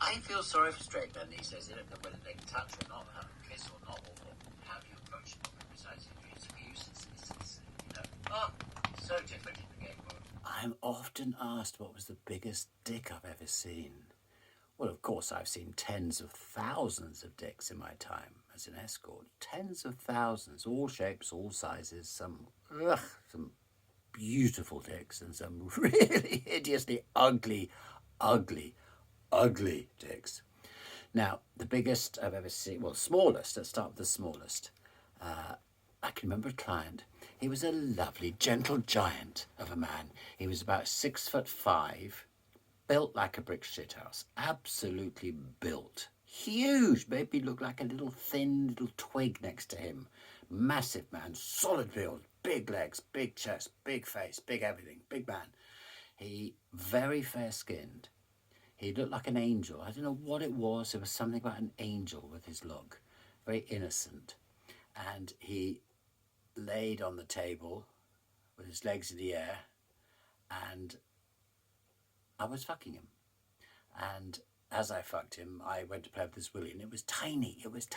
I feel sorry for straight men these days. They don't know whether they can touch or not, have a kiss or not, or how do you approach them. Besides, it's abuse. It's so different in the gay world. I'm often asked what was the biggest dick I've ever seen. Well, of course, I've seen tens of thousands of dicks in my time as an escort. Tens of thousands, all shapes, all sizes, some beautiful dicks and some really hideously ugly dicks. Now, the biggest I've ever seen, well, smallest, let's start with the smallest. I can remember a client. He was a lovely, gentle giant of a man. He was about 6'5", built like a brick shithouse, absolutely built. Huge, made me look like a little thin little twig next to him. Massive man, solid build, big legs, big chest, big face, big everything, big man. He very fair-skinned. He looked like an angel. I don't know what it was. There was something about an angel with his look. Very innocent. And he laid on the table with his legs in the air, and I was fucking him. And as I fucked him, I went to play with this willy, and it was tiny. It was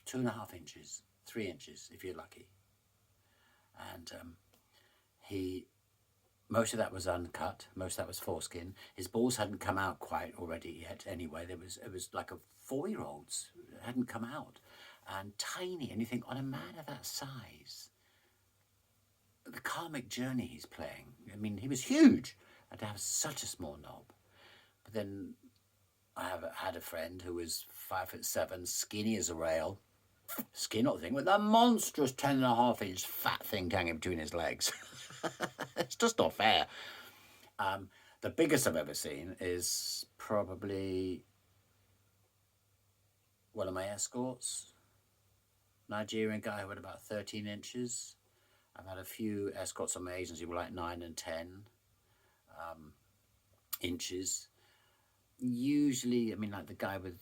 2.5 inches, 3 inches, if you're lucky. And most of that was uncut. Most of that was foreskin. His balls hadn't come out quite already yet. Anyway, it was like a 4-year-old's. It hadn't come out, and tiny. And you think, on a man of that size, the karmic journey he's playing. I mean, he was huge, and to have such a small knob. But then I had a friend who was 5'7", skinny as a rail. Skin or thing with a monstrous 10.5-inch fat thing hanging between his legs. It's just not fair. The biggest I've ever seen is probably one of my escorts, Nigerian guy who had about 13 inches. I've had a few escorts on my agency who were like 9 and 10 inches. Usually, I mean, like the guy with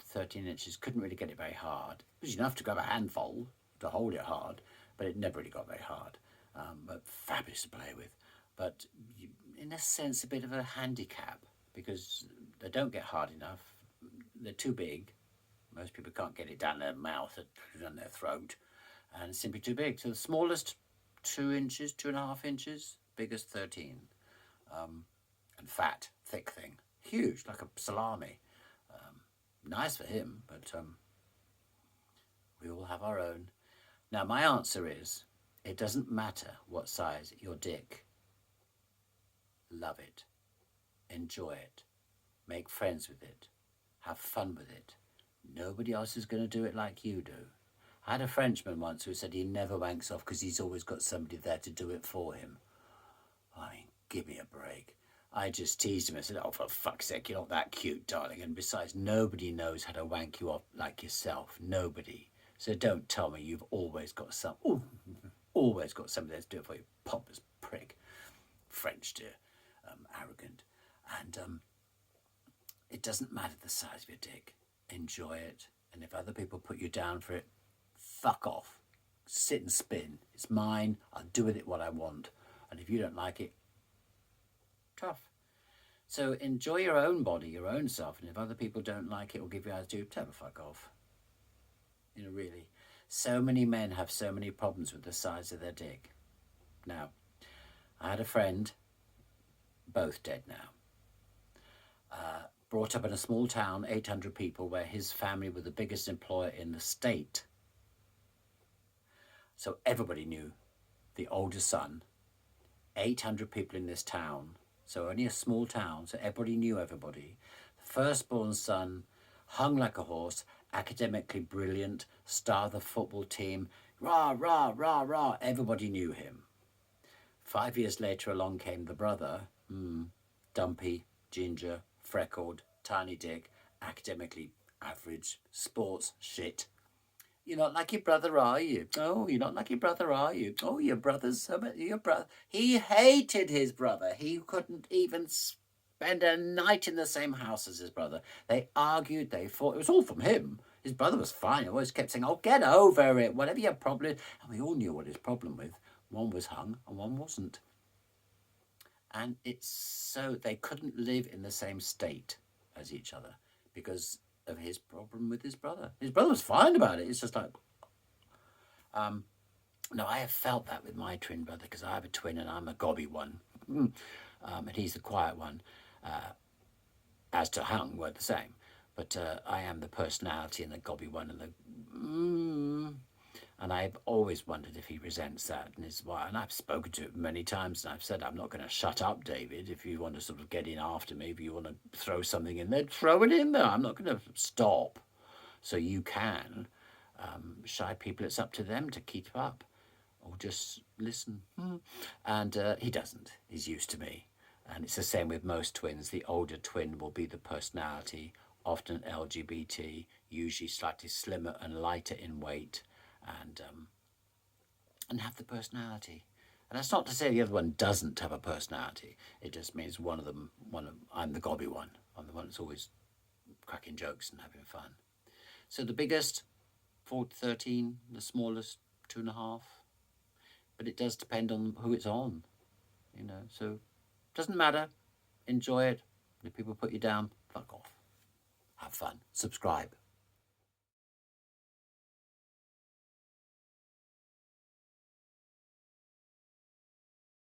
13 inches couldn't really get it very hard. It was enough to grab a handful to hold it hard, but it never really got very hard. But fabulous to play with. But in a sense, a bit of a handicap, because they don't get hard enough. They're too big. Most people can't get it down their mouth or down their throat, and it's simply too big. So the smallest 2 inches, 2.5 inches, biggest 13. And fat, thick thing. Huge, like a salami. Nice for him, but we all have our own. Now, my answer is, it doesn't matter what size your dick. Love it. Enjoy it. Make friends with it. Have fun with it. Nobody else is going to do it like you do. I had a Frenchman once who said he never wanks off because he's always got somebody there to do it for him. I mean, give me a break. I just teased him and said, oh, for fuck's sake, you're not that cute, darling. And besides, nobody knows how to wank you off like yourself. Nobody. So don't tell me you've always got somebody there to do it for you. Pompous prick. French, dear. Arrogant. And it doesn't matter the size of your dick. Enjoy it. And if other people put you down for it, fuck off. Sit and spin. It's mine. I'll do with it what I want. And if you don't like it, tough. So enjoy your own body, your own self, and if other people don't like it or give you attitude, tell them fuck off. You know, really. So many men have so many problems with the size of their dick. Now, I had a friend, both dead now, brought up in a small town, 800 people, where his family were the biggest employer in the state. So everybody knew the oldest son, 800 people in this town. So only a small town, so everybody knew everybody. The firstborn son, hung like a horse, academically brilliant, star of the football team, rah, rah, rah, rah, everybody knew him. 5 years later along came the brother, dumpy, ginger, freckled, tiny dick, academically average, sports shit. You're not like your brother, are you? Oh, you're not like your brother, are you? Oh, your brother's your brother. He hated his brother. He couldn't even spend a night in the same house as his brother. They argued, they fought. It was all from him. His brother was fine. He always kept saying, oh, get over it, whatever your problem is. And we all knew what his problem was. One was hung and one wasn't. And it's so they couldn't live in the same state as each other because of his problem with his brother. His brother was fine about it. It's just like, no, I have felt that with my twin brother because I have a twin and I'm a gobby one, and he's the quiet one. As to Hung, we're the same, but I am the personality and the gobby one and the. And I've always wondered if he resents that and is why. And I've spoken to him many times and I've said, I'm not going to shut up, David. If you want to sort of get in after me, if you want to throw something in there, throw it in there. I'm not going to stop. So you can. Shy people, it's up to them to keep up or just listen. And he doesn't. He's used to me. And it's the same with most twins. The older twin will be the personality, often LGBT, usually slightly slimmer and lighter in weight, and have the personality. And that's not to say the other one doesn't have a personality. It just means I'm the gobby one. I'm the one that's always cracking jokes and having fun. So the biggest, 4 to 13, the smallest, 2.5. But it does depend on who it's on, so doesn't matter. Enjoy it. If people put you down, fuck off. Have fun. Subscribe.